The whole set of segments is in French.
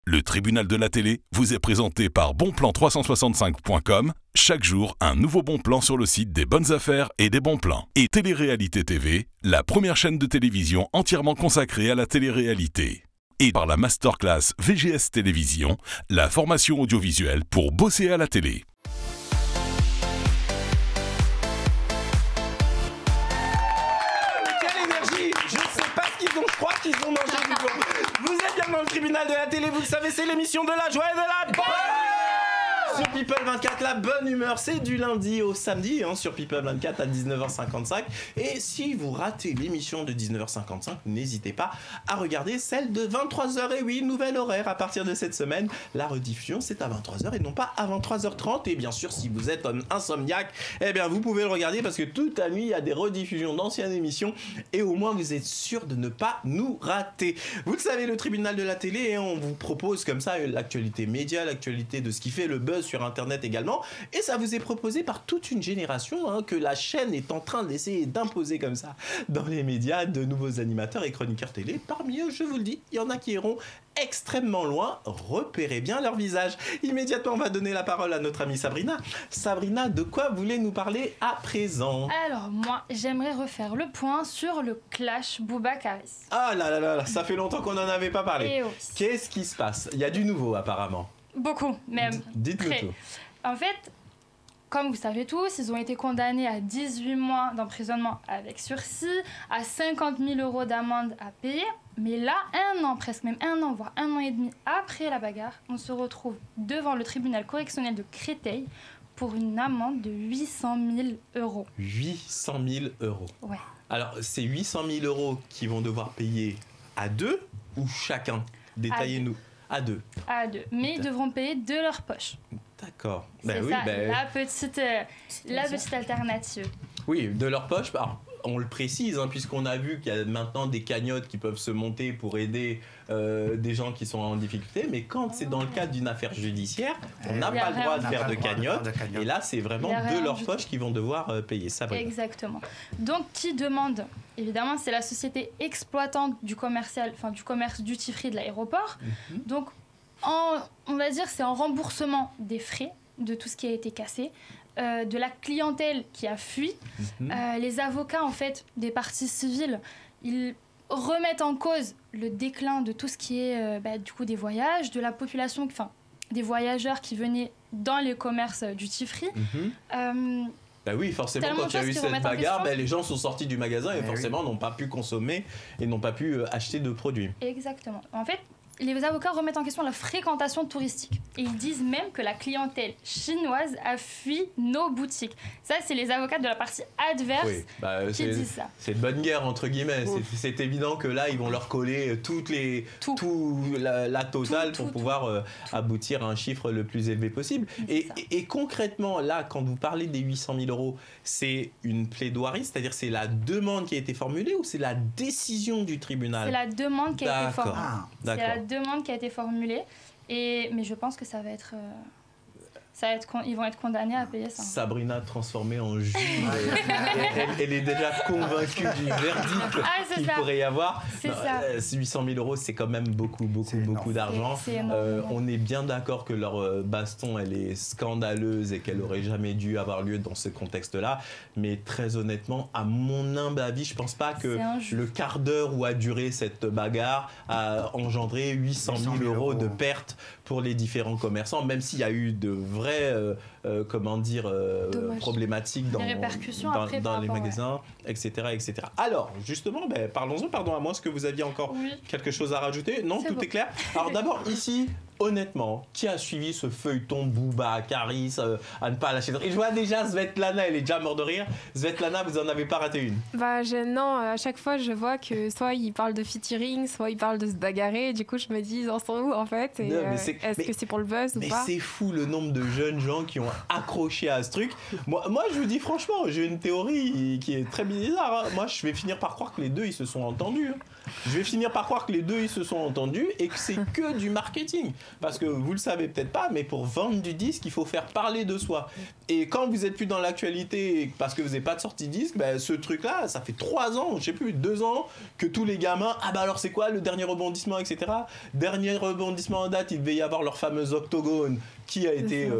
Le tribunal de la télé vous est présenté par bonplan365.com. Chaque jour, un nouveau bon plan sur le site des bonnes affaires et des bons plans. Et Télé-Réalité TV, la première chaîne de télévision entièrement consacrée à la télé-réalité. Et par la masterclass VGS Télévision, la formation audiovisuelle pour bosser à la télé. Quelle énergie! Je sais pas ce qu'ils ont, je crois qu'ils ont mangé du plomb. Vous êtes bien dans le tribunal de la télé, vous le savez, c'est l'émission de la joie et de la bonne humeur sur People 24, la bonne humeur, c'est du lundi au samedi sur People 24 à 19h55. Et si vous ratez l'émission de 19h55, n'hésitez pas à regarder celle de 23h. Et oui, nouvel horaire à partir de cette semaine. La rediffusion, c'est à 23h et non pas à 23h30. Et bien sûr, si vous êtes un insomniaque, eh bien vous pouvez le regarder parce que toute la nuit, il y a des rediffusions d'anciennes émissions et au moins vous êtes sûr de ne pas nous rater. Vous le savez, le tribunal de la télé, et on vous propose comme ça l'actualité média, l'actualité de ce qui fait le buzz sur internet également, et ça vous est proposé par toute une génération que la chaîne est en train d'essayer d'imposer comme ça dans les médias, de nouveaux animateurs et chroniqueurs télé. Parmi eux, je vous le dis, il y en a qui iront extrêmement loin. Repérez bien leur visage. Immédiatement, on va donner la parole à notre amie Sabrina. Sabrina, de quoi voulez nous parler à présent? Alors moi, j'aimerais refaire le point sur le clash Booba-Karis. Ah là là, ça fait longtemps qu'on n'en avait pas parlé. Et oui. Qu'est-ce qui se passe? Il y a du nouveau apparemment. Beaucoup, même. Dites-le Très. tout. En fait, comme vous savez tous, ils ont été condamnés à 18 mois d'emprisonnement avec sursis, à 50 000 € d'amende à payer. Mais là, un an, presque même un an, voire un an et demi après la bagarre, on se retrouve devant le tribunal correctionnel de Créteil pour une amende de 800 000 €. 800 000 €. Ouais. Alors, c'est 800 000 € qu'ils vont devoir payer à deux ou chacun? Détaillez-nous. À deux. À deux. Mais ils devront payer de leur poche. D'accord. C'est ça, la petite alternative. Oui, de leur poche. Alors, on le précise, puisqu'on a vu qu'il y a maintenant des cagnottes qui peuvent se monter pour aider des gens qui sont en difficulté. Mais quand c'est dans le cadre d'une affaire judiciaire, on n'a pas le droit de faire de cagnotte. Et là, c'est vraiment de leur poche qu'ils vont devoir payer. Ça va. Exactement. Donc, qui demande? Évidemment, c'est la société exploitante du commerce duty-free de l'aéroport. Donc, on va dire, c'est en remboursement des frais de tout ce qui a été cassé. De la clientèle qui a fui. Les avocats, en fait, des parties civiles, ils remettent en cause le déclin de tout ce qui est du coup des voyages, de la population, enfin des voyageurs qui venaient dans les commerces duty-free. Bah oui, forcément, quand il y a eu cette bagarre, les gens sont sortis du magasin et forcément n'ont pas pu consommer et n'ont pas pu acheter de produits. Exactement. En fait, les avocats remettent en question la fréquentation touristique. Et ils disent même que la clientèle chinoise a fui nos boutiques. Ça, c'est les avocats de la partie adverse qui disent ça. C'est de bonne guerre, entre guillemets. C'est évident que là, ils vont leur coller la totale pour pouvoir aboutir à un chiffre le plus élevé possible. Et concrètement, là, quand vous parlez des 800 000 €, c'est une plaidoirie, c'est-à-dire c'est la demande qui a été formulée ou c'est la décision du tribunal? C'est la demande qui a été formulée. D'accord. C'est la demande qui a été formulée, mais je pense que ça va être ils vont être condamnés à payer ça. Sabrina transformée en juge, elle est déjà convaincue du verdict qu'il pourrait y avoir. C'est ça. 800 000 €, c'est quand même beaucoup d'argent. On est bien d'accord que leur baston, elle est scandaleuse et qu'elle aurait jamais dû avoir lieu dans ce contexte-là. Mais très honnêtement, à mon humble avis, je pense pas que le quart d'heure où a duré cette bagarre a engendré 800 000 € de pertes pour les différents commerçants, même s'il y a eu de vraies problématiques dans les magasins, etc. Alors, justement, parlons-en, pardon, à moi, est-ce que vous aviez encore quelque chose à rajouter? Non, tout est clair. Alors d'abord, ici, honnêtement, qui a suivi ce feuilleton Booba, Karis, à ne pas lâcher de rire? Je vois déjà Svetlana, elle est déjà morte de rire. Svetlana, vous en avez pas raté une? Non, à chaque fois, je vois que soit ils parlent de featuring, soit ils parlent de se bagarrer. Du coup, je me dis, ils en sont où, en fait? Est-ce que c'est pour le buzz ou pas? Mais c'est fou le nombre de jeunes gens qui ont accroché à ce truc. Moi, je vous dis franchement, j'ai une théorie qui est très bizarre. Moi, je vais finir par croire que les deux, ils se sont entendus. Je vais finir par croire que les deux, ils se sont entendus et que c'est que du marketing. parce que vous le savez peut-être pas, mais pour vendre du disque, il faut faire parler de soi. Et quand vous êtes plus dans l'actualité, parce que vous n'avez pas de sortie de disque, ben, ce truc-là, ça fait 3 ans, je sais plus, 2 ans, que tous les gamins, ah bah alors c'est quoi le dernier rebondissement, etc. Dernier rebondissement en date, il devait y avoir leur fameuse Octogone qui a été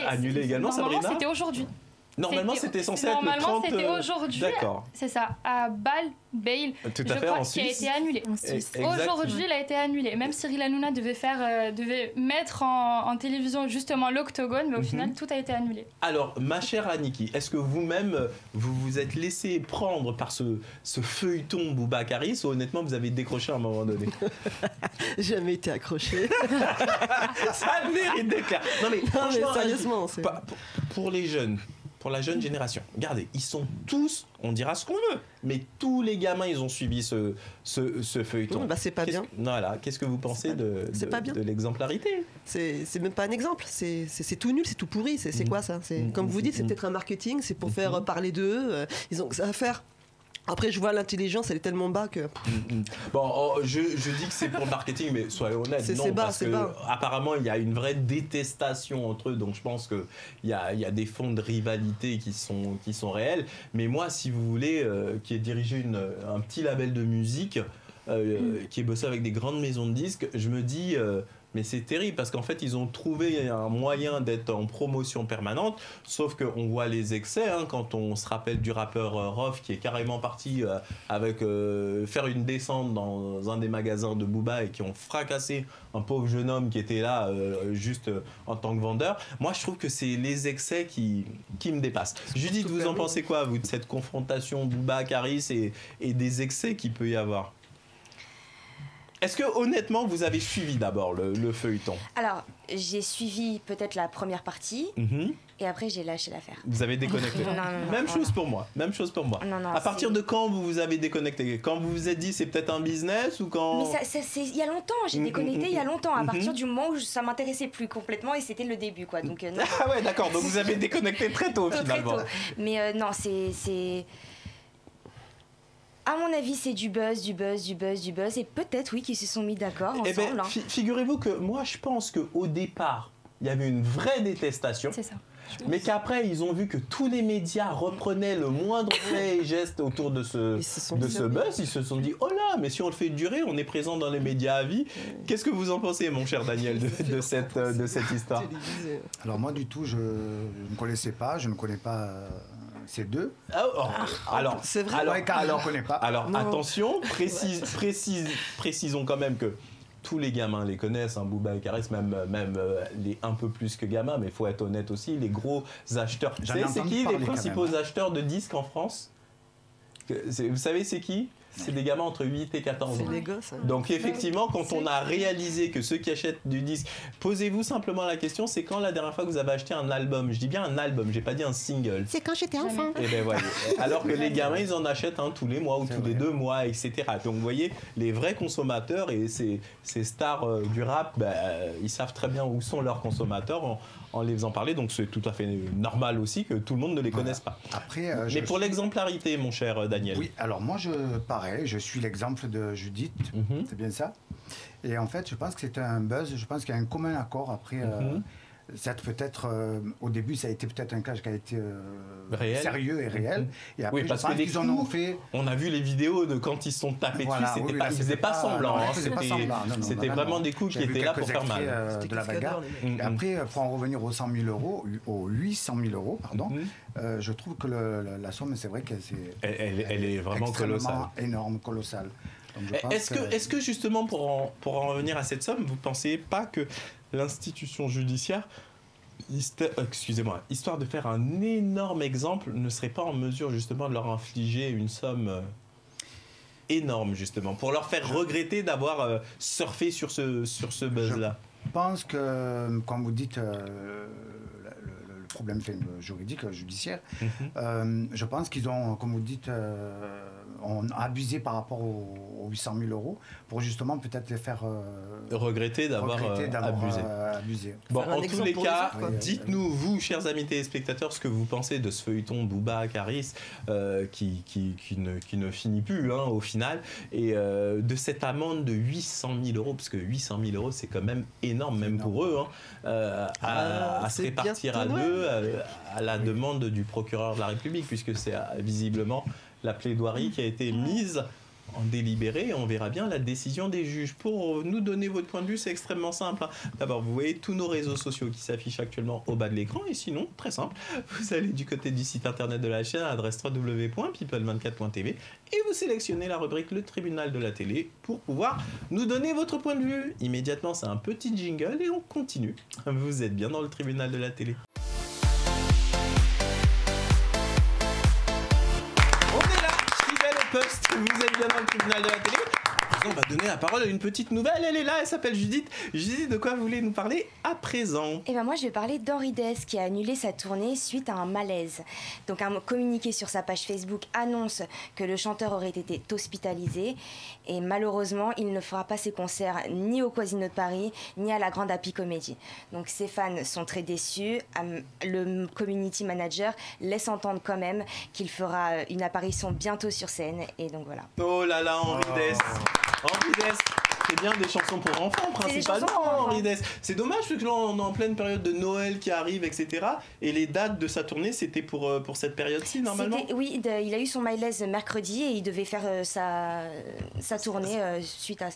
annulé également. Normalement, c'était aujourd'hui. Normalement, c'était censé être le 30... Normalement, c'était aujourd'hui. D'accord. C'est ça, à Bâle, Tout à je fait, crois, en qui a Suisse. été annulé. Aujourd'hui, il a été annulé. Même Cyril Hanouna devait mettre en télévision justement l'Octogone, mais au final, tout a été annulé. Alors, ma chère Aniki, est-ce que vous-même, vous vous êtes laissé prendre par ce feuilleton Boubacaris ou honnêtement, vous avez décroché à un moment donné? Jamais été accroché. Ça mérite d'être clair. Non mais, franchement, sérieusement, pour les jeunes, pour la jeune génération, regardez, ils sont tous, on dira ce qu'on veut, mais tous les gamins, ils ont suivi ce feuilleton. Bah, c'est pas bien. Voilà, qu'est-ce que vous pensez de l'exemplarité? C'est même pas un exemple, c'est tout nul, c'est tout pourri, c'est quoi ça? Comme vous dites, c'est peut-être un marketing, c'est pour faire parler d'eux, ils ont que ça à faire. Après, je vois l'intelligence, elle est tellement bas que... Bon, je dis que c'est pour le marketing, mais soyons honnêtes, non, parce que apparemment, il y a une vraie détestation entre eux, donc je pense qu'il y a des fonds de rivalité qui sont réels. Mais moi, si vous voulez, qui ai dirigé un petit label de musique, qui est bossé avec des grandes maisons de disques, je me dis... mais c'est terrible parce qu'en fait, ils ont trouvé un moyen d'être en promotion permanente, sauf qu'on voit les excès, hein, quand on se rappelle du rappeur Rof qui est carrément parti avec faire une descente dans un des magasins de Booba et qui ont fracassé un pauvre jeune homme qui était là juste en tant que vendeur. Moi, je trouve que c'est les excès qui me dépassent. Judith, vous en pensez quoi, vous, de cette confrontation Boubacaris et des excès qu'il peut y avoir? Est-ce que honnêtement vous avez suivi d'abord le feuilleton? Alors j'ai suivi peut-être la première partie et après j'ai lâché l'affaire. Vous avez déconnecté. Non, même chose pour moi. Non, à partir de quand vous avez déconnecté? Quand vous vous êtes dit c'est peut-être un business ou quand? Mais il y a longtemps, j'ai déconnecté il y a longtemps. À partir du moment où ça m'intéressait plus complètement et c'était le début quoi. Donc non. Ah ouais d'accord. Donc vous avez déconnecté très tôt finalement. Très tôt. Mais non c'est à mon avis, c'est du buzz, et peut-être, oui, qu'ils se sont mis d'accord ensemble. Figurez-vous que moi, je pense qu'au départ, il y avait une vraie détestation. C'est ça. Mais qu'après, ils ont vu que tous les médias reprenaient le moindre fait et geste autour de ce buzz. Ils se sont dit, oh là, mais si on le fait durer, on est présent dans les médias à vie. Qu'est-ce que vous en pensez, mon cher Daniel, de cette histoire? Alors moi, du tout, je ne connaissais pas, je ne connais pas... ces deux. Alors, c'est vrai. Alors, connais pas. Alors, attention, précisons quand même que tous les gamins les connaissent, hein, Boubacaris, même les un peu plus que gamins, mais il faut être honnête aussi, les gros acheteurs. Vous savez, c'est qui les principaux acheteurs de disques en France? Vous savez, c'est qui? C'est des gamins entre 8 et 14 ans. C'est les gosses. Hein. Donc effectivement, quand on a réalisé que ceux qui achètent du disque, posez-vous simplement la question, c'est quand la dernière fois que vous avez acheté un album? Je dis bien un album, j'ai pas dit un single. C'est quand j'étais enfant. Et ben voyez. Alors que les gamins, ils en achètent un tous les mois ou tous les 2 mois, etc. Donc vous voyez, les vrais consommateurs et ces stars du rap, ils savent très bien où sont leurs consommateurs en les faisant parler, donc c'est tout à fait normal aussi que tout le monde ne les connaisse pas. Après, mais pour l'exemplarité, mon cher Daniel. Oui, alors moi, je suis l'exemple de Judith, c'est bien ça. Et en fait, je pense que c'est un buzz, je pense qu'il y a un commun accord après. Peut-être au début, ça a été peut-être un cas qui a été sérieux et réel. Et après, oui, parce que qu'ils en ont fait. On a vu les vidéos de quand ils se sont tapés dessus, ils faisaient pas semblant. C'était vraiment des coups qui étaient là pour faire mal. De la bagarre. Et après, pour en revenir aux 100 000 euros, aux 800 000 euros, pardon, je trouve que la somme, c'est vrai qu'elle est vraiment colossale. Énorme, colossale. Est-ce que justement, pour en revenir à cette somme, vous pensez pas que l'institution judiciaire, histoire de faire un énorme exemple, ne serait pas en mesure justement de leur infliger une somme énorme justement, pour leur faire regretter d'avoir surfé sur ce buzz-là? Je pense que, comme vous dites, le problème juridique, judiciaire, je pense qu'ils ont, comme vous dites, ont abusé par rapport aux 800 000 euros pour justement peut-être les faire regretter d'avoir abusé. Bon, en tous les cas, dites-nous, vous, chers amis téléspectateurs, ce que vous pensez de ce feuilleton Bouba Karis qui ne finit plus au final, et de cette amende de 800 000 euros, parce que 800 000 euros, c'est quand même énorme, même pour eux, à se répartir à deux, à la demande du procureur de la République, puisque c'est visiblement la plaidoirie qui a été mise en délibéré, et on verra bien la décision des juges. Pour nous donner votre point de vue, c'est extrêmement simple. D'abord, vous voyez tous nos réseaux sociaux qui s'affichent actuellement au bas de l'écran, et sinon, très simple, vous allez du côté du site internet de la chaîne à l'adresse www.people24.tv et vous sélectionnez la rubrique Le Tribunal de la télé pour pouvoir nous donner votre point de vue. Immédiatement, c'est un petit jingle et on continue. Vous êtes bien dans le Tribunal de la télé. Vous êtes bien dans le tribunal de la télé. On va donner la parole à une petite nouvelle. Elle est là, elle s'appelle Judith. Judith, de quoi vous voulez nous parler à présent? Eh ben moi, je vais parler d'Henri Dess qui a annulé sa tournée suite à un malaise. Donc un communiqué sur sa page Facebook annonce que le chanteur aurait été hospitalisé et malheureusement, il ne fera pas ses concerts ni au Casino de Paris ni à la Grande Happy Comedy. Donc ses fans sont très déçus. Le community manager laisse entendre quand même qu'il fera une apparition bientôt sur scène et donc voilà. Oh là là, Henri Dess. Henri Dess, c'est bien des chansons pour enfants principalement, Henri Dess. C'est dommage parce que là on est en pleine période de Noël qui arrive, etc. Et les dates de sa tournée c'était pour cette période-ci normalement. Oui, il a eu son malaise mercredi et il devait faire sa tournée suite à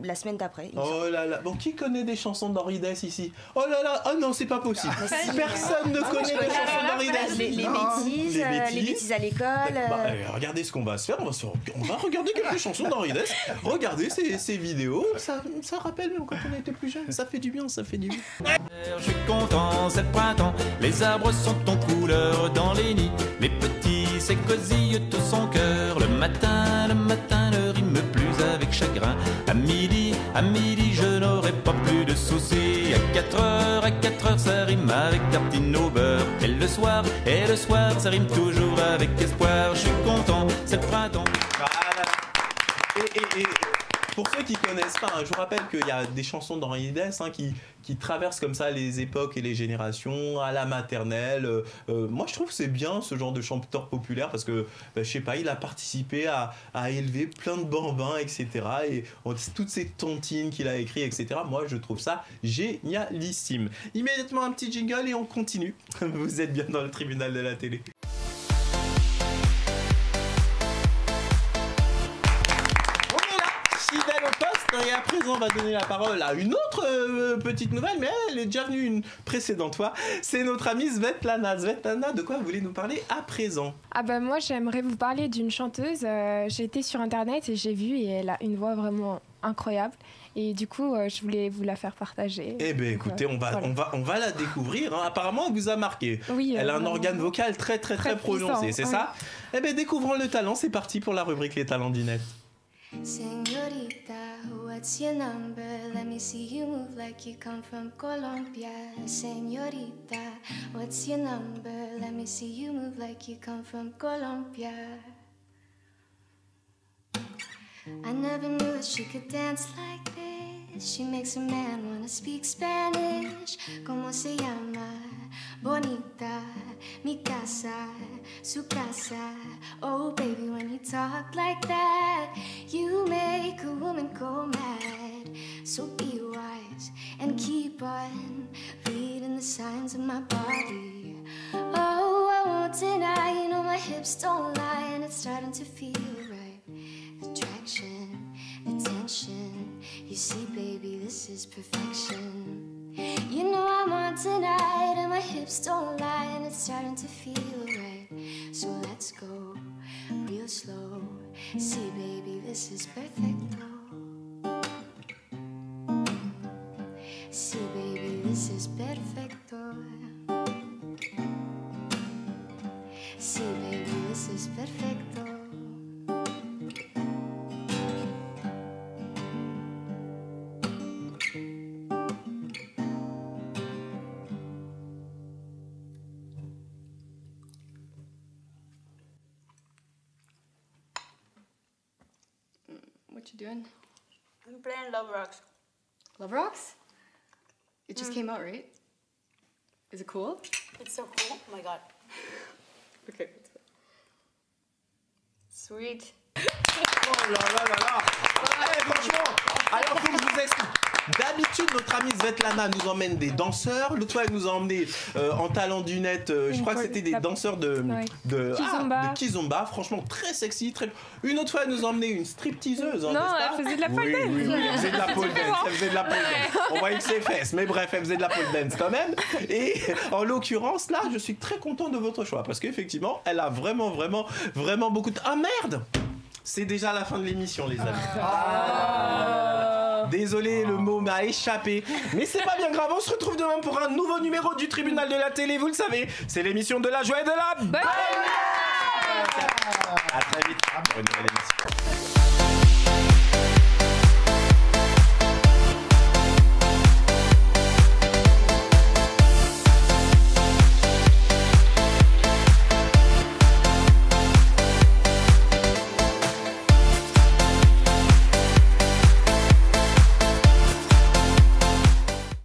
la semaine d'après. Oh là là, bon qui connaît des chansons d'Henri Dess ici? Oh là là, oh non c'est pas possible. Personne ne connaît des chansons d'Henri Dess. Les bêtises à l'école. Regardez ce qu'on va se faire, on va regarder quelques chansons d'Henri Dess. Regardez ces vidéos, ça rappelle même quand on était plus jeune, ça fait du bien, ça fait du bien. Je suis content, c'est le printemps, les arbres sont en couleur dans les nids, les petits s'écosillent tout son cœur, le matin ne rime plus avec chagrin, à midi je n'aurai pas plus de soucis, à 4 heures ça rime avec tartine au beurre, et le soir ça rime toujours avec espoir, je suis content, c'est le printemps. Et pour ceux qui connaissent pas, je vous rappelle qu'il y a des chansons d'Henri Dess qui traversent comme ça les époques et les générations, à la maternelle. Moi, je trouve que c'est bien ce genre de chanteur populaire parce que, je sais pas, il a participé à élever plein de bambins, etc. Et toutes ces tontines qu'il a écrites, etc. Moi, je trouve ça génialissime. Immédiatement, un petit jingle et on continue. Vous êtes bien dans le tribunal de la télé. Et à présent, on va donner la parole à une autre petite nouvelle, mais elle est déjà venue une précédente fois. C'est notre amie Svetlana. Svetlana, de quoi vous voulez nous parler à présent? Moi, j'aimerais vous parler d'une chanteuse. J'ai été sur Internet et j'ai vu, et elle a une voix vraiment incroyable. Et du coup, je voulais vous la faire partager. Eh bien, écoutez, on va la découvrir. Apparemment, elle vous a marqué. Oui, elle a un organe vocal très prononcé, c'est ça? Eh bien, découvrons le talent. C'est parti pour la rubrique Les talents du net. Señorita, what's your number? Let me see you move like you come from Colombia. Señorita, what's your number? Let me see you move like you come from Colombia. I never knew that she could dance like this. She makes a man wanna speak Spanish. ¿Cómo se llama? Bonita, mi casa, su casa. Oh baby, when you talk like that, you make a woman go mad. So be wise and keep on reading the signs of my body. Oh, I won't deny, you know my hips don't lie, and it's starting to feel right. Attraction, attention, you see baby, this is perfection. You know I'm on tonight and my hips don't lie, and it's starting to feel right. So let's go real slow. See baby, this is perfecto. See baby, this is perfecto. See baby, this is perfecto. What you doing? I'm playing Love Rocks. Love Rocks? It just came out, right? Is it cool? It's so cool. Oh my god. Okay. Sweet. Oh là là là là. Franchement, alors faut que je vous explique. D'habitude, notre amie Svetlana nous emmène des danseurs. L'autre fois, elle nous a emmené en talent du net. Je crois que c'était des danseurs de Kizomba. Franchement, très sexy. Une autre fois, elle nous a emmené une stripteaseuse. Non, elle faisait de la pole dance. Oui, elle faisait de la pole dance. Elle faisait de la pole dance. On voyait que ses fesses. Mais bref, elle faisait de la pole dance quand même. Et en l'occurrence, là, je suis très content de votre choix. Parce qu'effectivement, elle a vraiment beaucoup de... Ah merde! C'est déjà la fin de l'émission, les amis. Désolé, le mot m'a échappé. Mais c'est pas bien grave, on se retrouve demain pour un nouveau numéro du Tribunal de la télé. Vous le savez, c'est l'émission de la joie et de la bonne. À très vite pour une nouvelle émission.